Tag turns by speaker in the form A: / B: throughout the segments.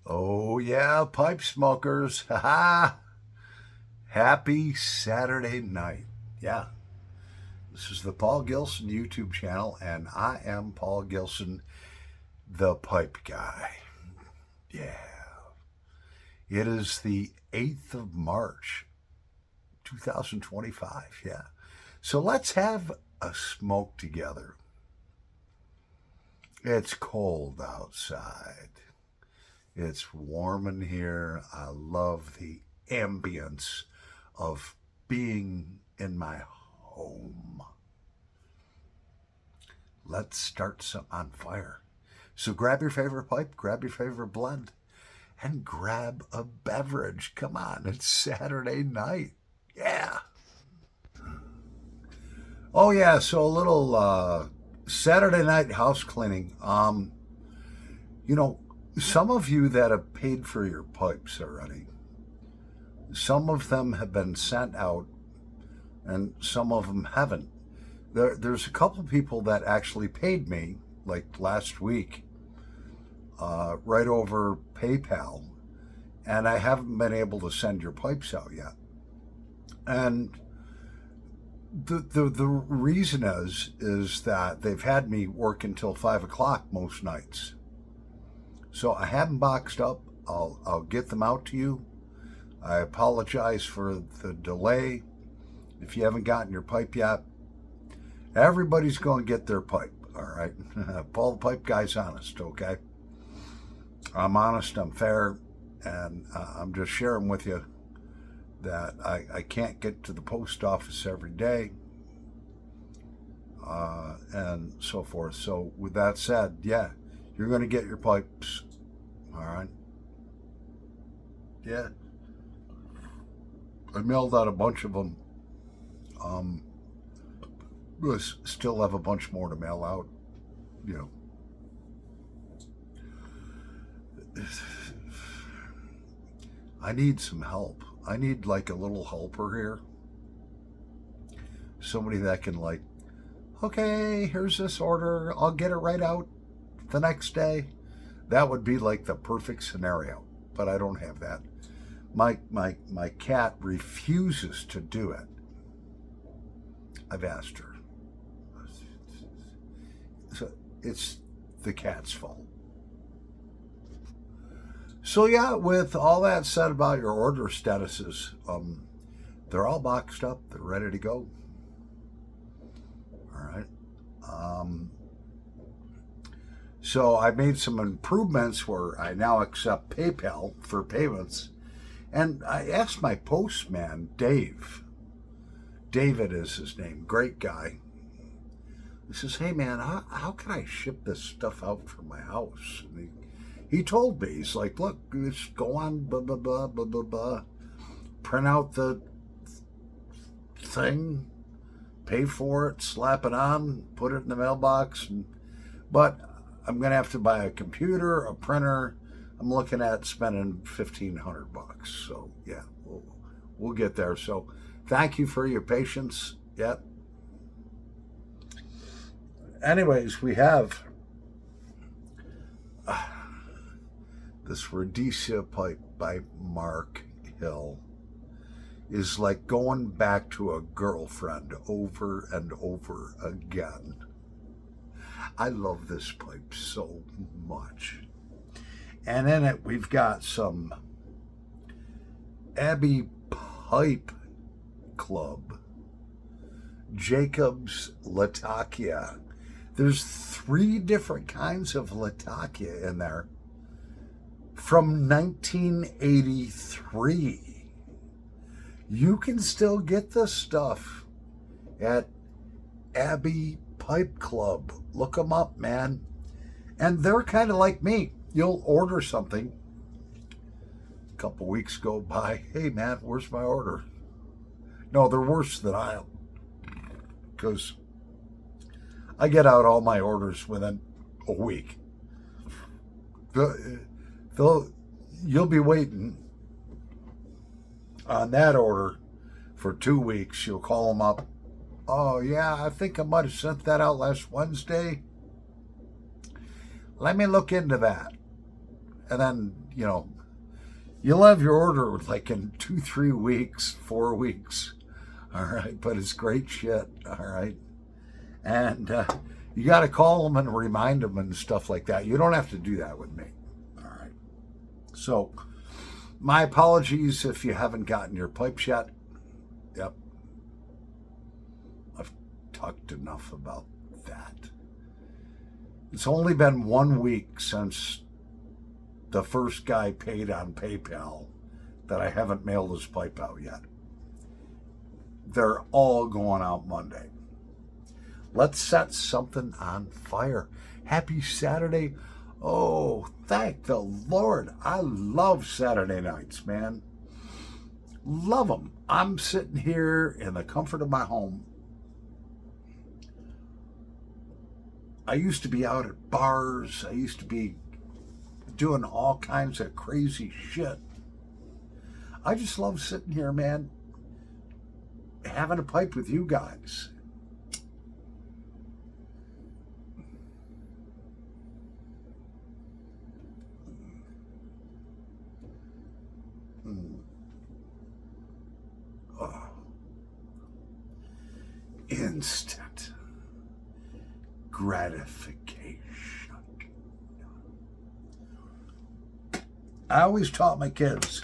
A: Oh, yeah, pipe smokers. Ha ha. Happy Saturday night. Yeah, this is the Paul Gilson YouTube channel, and I am Paul Gilson, the pipe guy. Yeah. It is the 8th of March, 2025. Yeah. So let's have a smoke together. It's cold outside. It's warm in here. I love the ambience of being in my home. Let's start some on fire. So grab your favorite pipe, grab your favorite blend, and grab a beverage. Come on, it's Saturday night. Yeah. Oh yeah, so a little Saturday night house cleaning. Some of you that have paid for your pipes already, some of them have been sent out and some of them haven't. There's a couple of people that actually paid me, like last week, right over PayPal, and I haven't been able to send your pipes out yet. And the reason is that they've had me work until 5 o'clock most nights. So I haven't boxed up. I'll get them out to you. I apologize for the delay. If you haven't gotten your pipe yet, everybody's going to get their pipe, all right? Paul the Pipe Guy's honest, okay? I'm honest, I'm fair, and I'm just sharing with you that I can't get to the post office every day, and so forth. So with that said, yeah, you're going to get your pipes, all right? Yeah. I mailed out a bunch of them. We still have a bunch more to mail out, you know. I need some help. I need like a little helper here. Somebody that can like, okay, here's this order. I'll get it right out the next day. That would be like the perfect scenario, but I don't have that. My cat refuses to do it. I've asked her. So it's the cat's fault. So yeah, with all that said about your order statuses, they're all boxed up. They're ready to go. All right. So I made some improvements where I now accept PayPal for payments. And I asked my postman, Dave. David is his name. Great guy. He says, hey man, how can I ship this stuff out from my house? And he told me, he's like, look, just go on, blah, blah, blah, blah, blah, blah. Print out the thing, pay for it, slap it on, put it in the mailbox. But I'm going to have to buy a computer, a printer. I'm looking at spending $1,500. So yeah, we'll get there. So thank you for your patience. Yep. Anyways, we have this Rhodesia pipe by Mark Hill. Is like going back to a girlfriend over and over again. I love this pipe so much. And in it, we've got some Abbey Pipe Club, Jacobs Latakia. There's 3 different kinds of Latakia in there from 1983. You can still get this stuff at Abbey Pipe Club. Look them up, man. And they're kind of like me. You'll order something. A couple weeks go by. Hey, man, where's my order? No, they're worse than I am. Because I get out all my orders within a week. You'll be waiting on that order for 2 weeks. You'll call them up. Oh, yeah, I think I might have sent that out last Wednesday. Let me look into that. And then, you'll have your order like in 2, 3 weeks, 4 weeks. All right. But it's great shit. All right. And you got to call them and remind them and stuff like that. You don't have to do that with me. All right. So my apologies if you haven't gotten your pipes yet. Yep. I've talked enough about that. It's only been 1 week since the first guy paid on PayPal that I haven't mailed his pipe out yet. They're all going out Monday. Let's set something on fire. Happy Saturday. Oh, thank the Lord. I love Saturday nights, man. Love them. I'm sitting here in the comfort of my home. I used to be out at bars. I used to be doing all kinds of crazy shit. I just love sitting here, man, having a pipe with you guys. Oh. Instant gratification. I always taught my kids,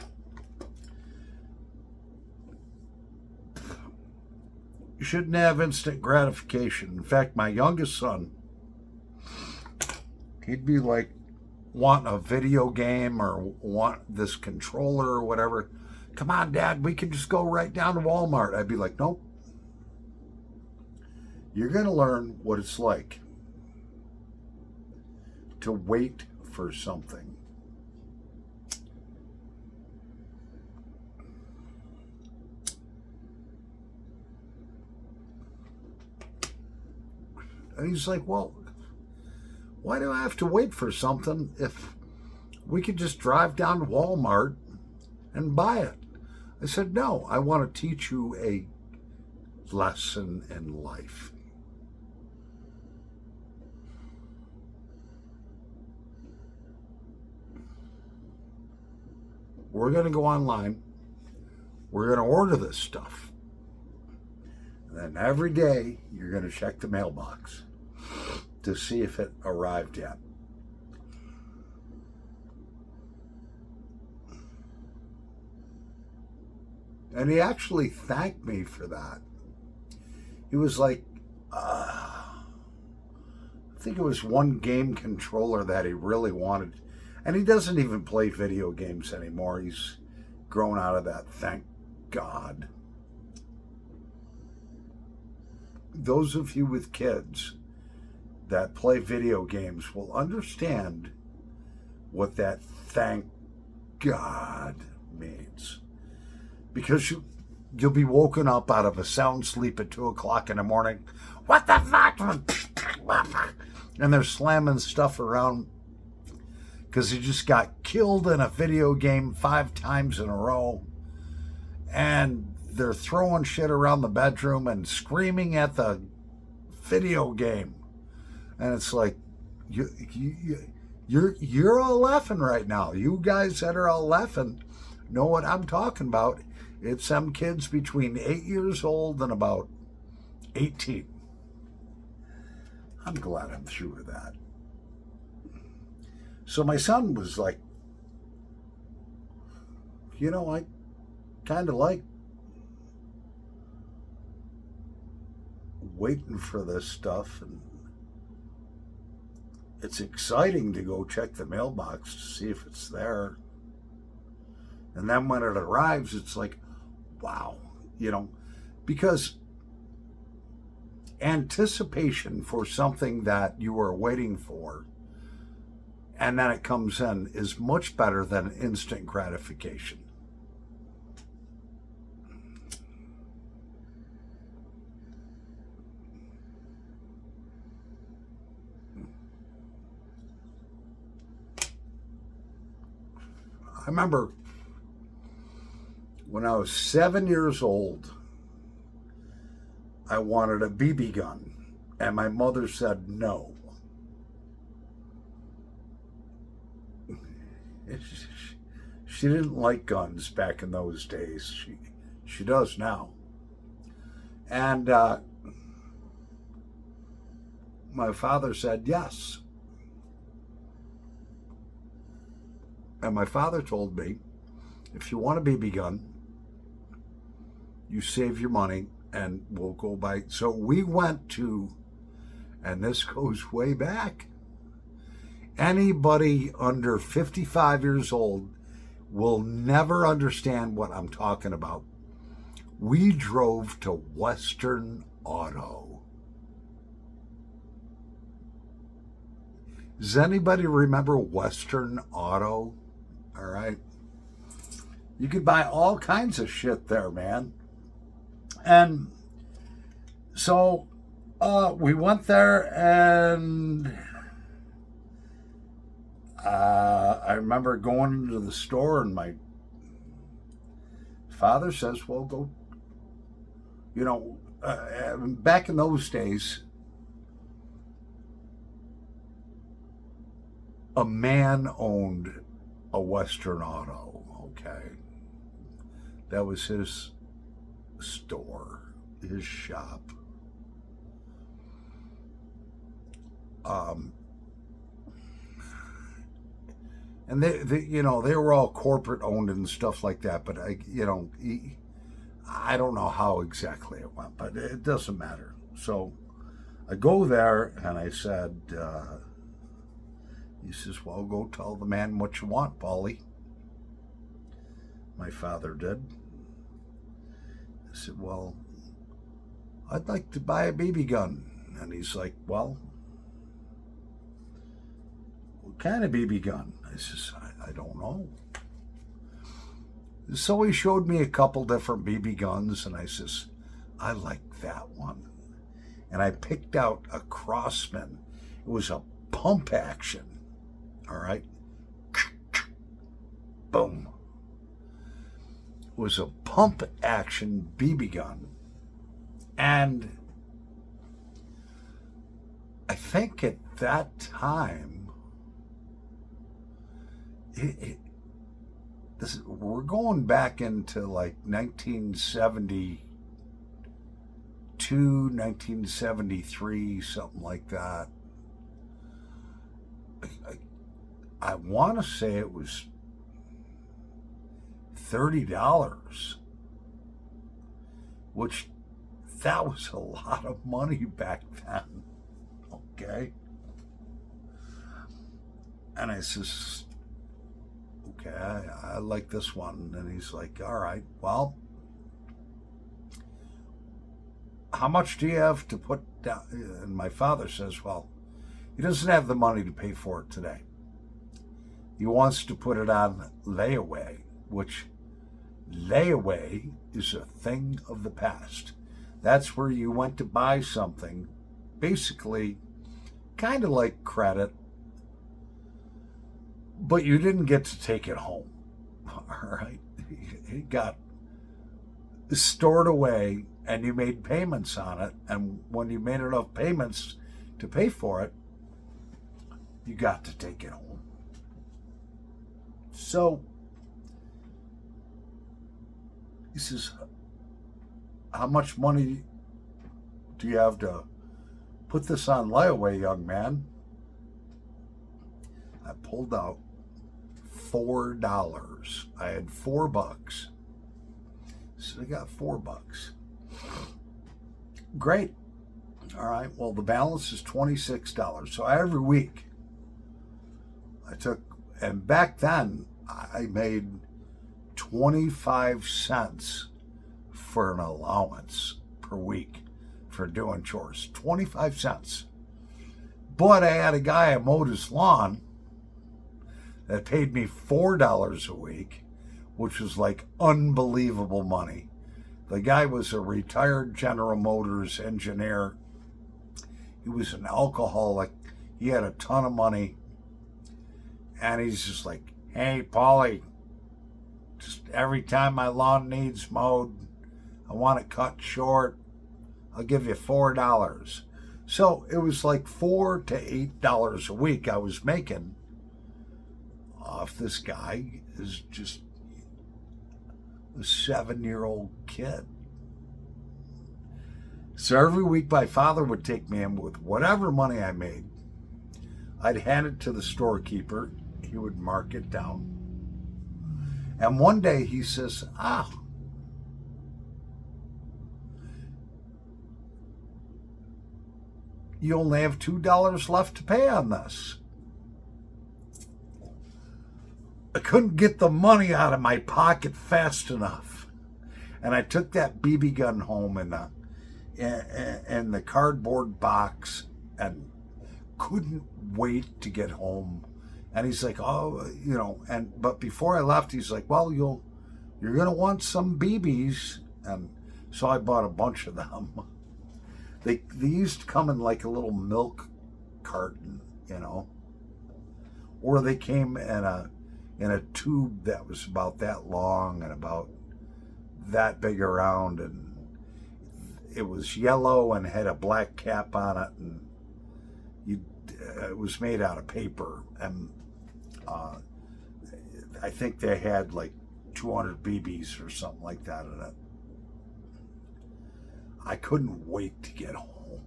A: you shouldn't have instant gratification. In fact, my youngest son, he'd be like wanting a video game or want this controller or whatever. Come on, Dad, we can just go right down to Walmart. I'd be like, nope. You're going to learn what it's like to wait for something. And he's like, well, why do I have to wait for something if we could just drive down to Walmart and buy it? I said, no, I want to teach you a lesson in life. We're going to go online. We're going to order this stuff. And then every day, you're going to check the mailbox to see if it arrived yet. And he actually thanked me for that. He was like, I think it was one game controller that he really wanted. And he doesn't even play video games anymore. He's grown out of that, thank God. Those of you with kids that play video games will understand what that thank God means. Because you'll be woken up out of a sound sleep at 2 o'clock in the morning. What the fuck? And they're slamming stuff around because he just got killed in a video game 5 times in a row. And they're throwing shit around the bedroom and screaming at the video game. And it's like, you're all laughing right now. You guys that are all laughing know what I'm talking about. It's some kids between 8 years old and about 18. I'm glad I'm through with that. So my son was like, I kind of like waiting for this stuff, and it's exciting to go check the mailbox to see if it's there. And then when it arrives, it's like, wow, because anticipation for something that you are waiting for and then it comes in is much better than instant gratification. I remember when I was 7 years old, I wanted a BB gun, and my mother said no. She didn't like guns back in those days. She does now. And my father said yes. And my father told me, if you want a BB gun, you save your money and we'll go buy. So we went to, and this goes way back, anybody under 55 years old will never understand what I'm talking about. We drove to Western Auto. Does anybody remember Western Auto? All right. You could buy all kinds of shit there, man. And so we went there, and I remember going into the store, and my father says, well, go, back in those days, a man owned a Western Auto, okay? That was his store, his shop. And they were all corporate owned and stuff like that, but I don't know how exactly it went, but it doesn't matter. So I go there, and I said, he says, well, go tell the man what you want, Paulie. My father did. I said, well, I'd like to buy a BB gun. And he's like, well, what kind of BB gun? I says, I don't know. So he showed me a couple different BB guns, and I says, I like that one. And I picked out a Crosman. It was a pump action. All right. Boom. It was a pump action BB gun. And I think at that time, we're going back into like 1972, 1973, something like that. I want to say it was $30, which that was a lot of money back then. Okay. And I says, okay, I like this one. And he's like, all right, well, how much do you have to put down? And my father says, well, he doesn't have the money to pay for it today. He wants to put it on layaway, which layaway is a thing of the past. That's where you went to buy something, basically kind of like credit, but you didn't get to take it home. All right. It got stored away, and you made payments on it. And when you made enough payments to pay for it, you got to take it home. So he says, how much money do you have to put this on layaway, young man? I pulled out $4. I had $4. So I got $4. Great. All right. Well, the balance is $26. So every week I took, and back then I made 25 cents for an allowance per week for doing chores. 25 cents. But I had a guy who mowed his lawn that paid me $4 a week, which was like unbelievable money. The guy was a retired General Motors engineer. He was an alcoholic. He had a ton of money. And he's just like, hey, Paulie, just every time my lawn needs mowed, I want it cut short, I'll give you $4. So it was like $4 to $8 a week I was making off this guy is just a 7-year-old kid. So every week my father would take me in with whatever money I made. I'd hand it to the storekeeper. He would mark it down. And one day he says, you only have $2 left to pay on this. I couldn't get the money out of my pocket fast enough. And I took that BB gun home in the cardboard box and couldn't wait to get home. And he's like, but before I left, he's like, well, you're going to want some BBs. And so I bought a bunch of them. They used to come in like a little milk carton, or they came in a tube that was about that long and about that big around, and it was yellow and had a black cap on it, and it was made out of paper, and I think they had like 200 BBs or something like that in it. I couldn't wait to get home.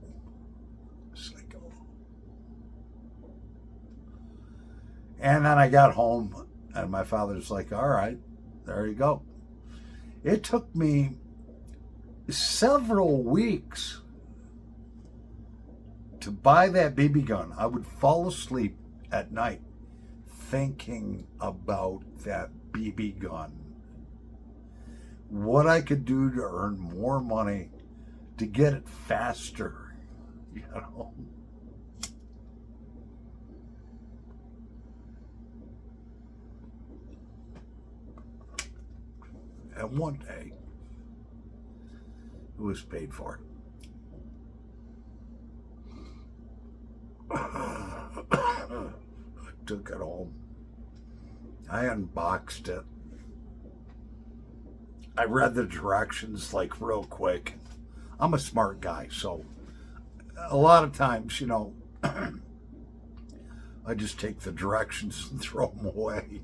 A: It's like, oh. And then I got home, and my father's like, all right, there you go. It took me several weeks to buy that BB gun. I would fall asleep at night thinking about that BB gun. What I could do to earn more money, to get it faster, And one day, it was paid for. I took it home. I unboxed it. I read the directions like real quick. I'm a smart guy, so a lot of times, I just take the directions and throw them away.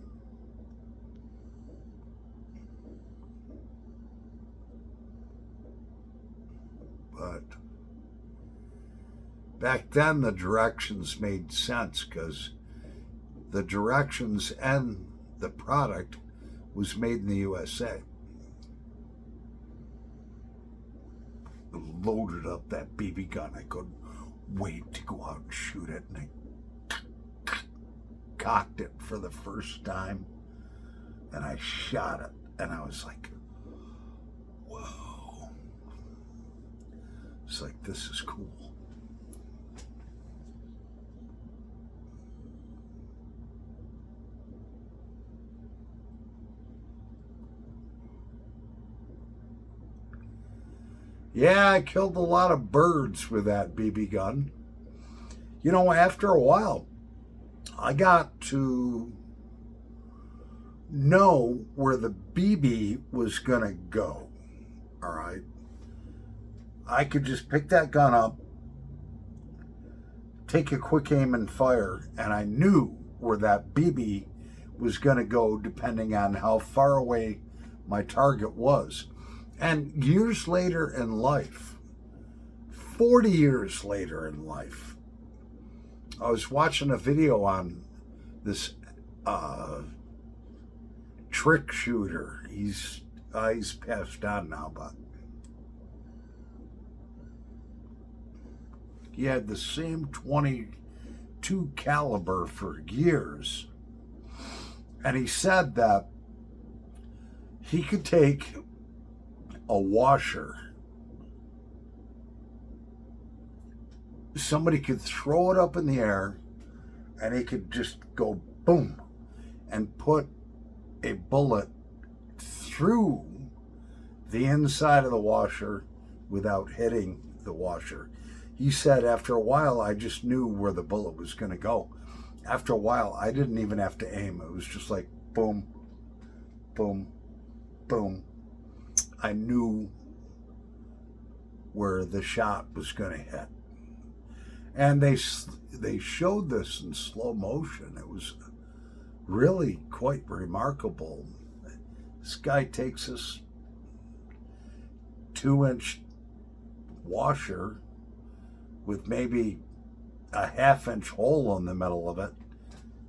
A: But back then, the directions made sense because the directions and the product was made in the USA. Loaded up that BB gun. I couldn't wait to go out and shoot it, and I cocked it for the first time, and I shot it, and I was like, whoa. It's like, this is cool. Yeah, I killed a lot of birds with that BB gun. After a while, I got to know where the BB was going to go. All right. I could just pick that gun up, take a quick aim and fire, and I knew where that BB was going to go depending on how far away my target was. And years later in life, 40 years later in life, I was watching a video on this trick shooter. He's passed on now, but he had the same .22 caliber for years. And he said that he could take a washer. Somebody could throw it up in the air and he could just go boom and put a bullet through the inside of the washer without hitting the washer. He said after a while, I just knew where the bullet was going to go. After a while, I didn't even have to aim. It was just like boom, boom, boom. I knew where the shot was going to hit. And they showed this in slow motion. It was really quite remarkable. This guy takes this 2-inch washer with maybe a 1/2-inch hole in the middle of it,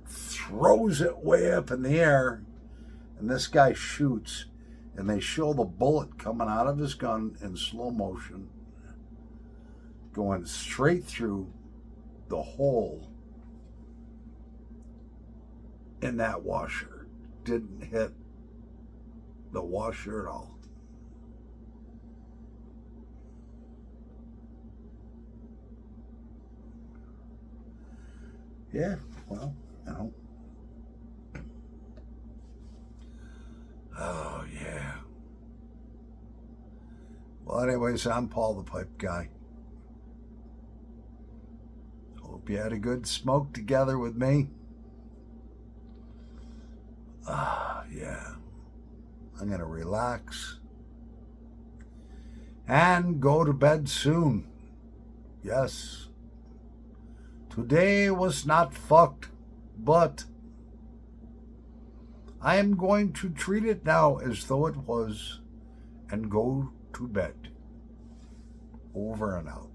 A: throws it way up in the air, and this guy shoots, and they show the bullet coming out of his gun in slow motion, going straight through the hole in that washer. Didn't hit the washer at all. Yeah, well, you know. Oh, yeah. Well, anyways, I'm Paul the Pipe Guy. Hope you had a good smoke together with me. Yeah. I'm going to relax and go to bed soon. Yes. Today was not fucked, but I am going to treat it now as though it was and go to bed. Over and out.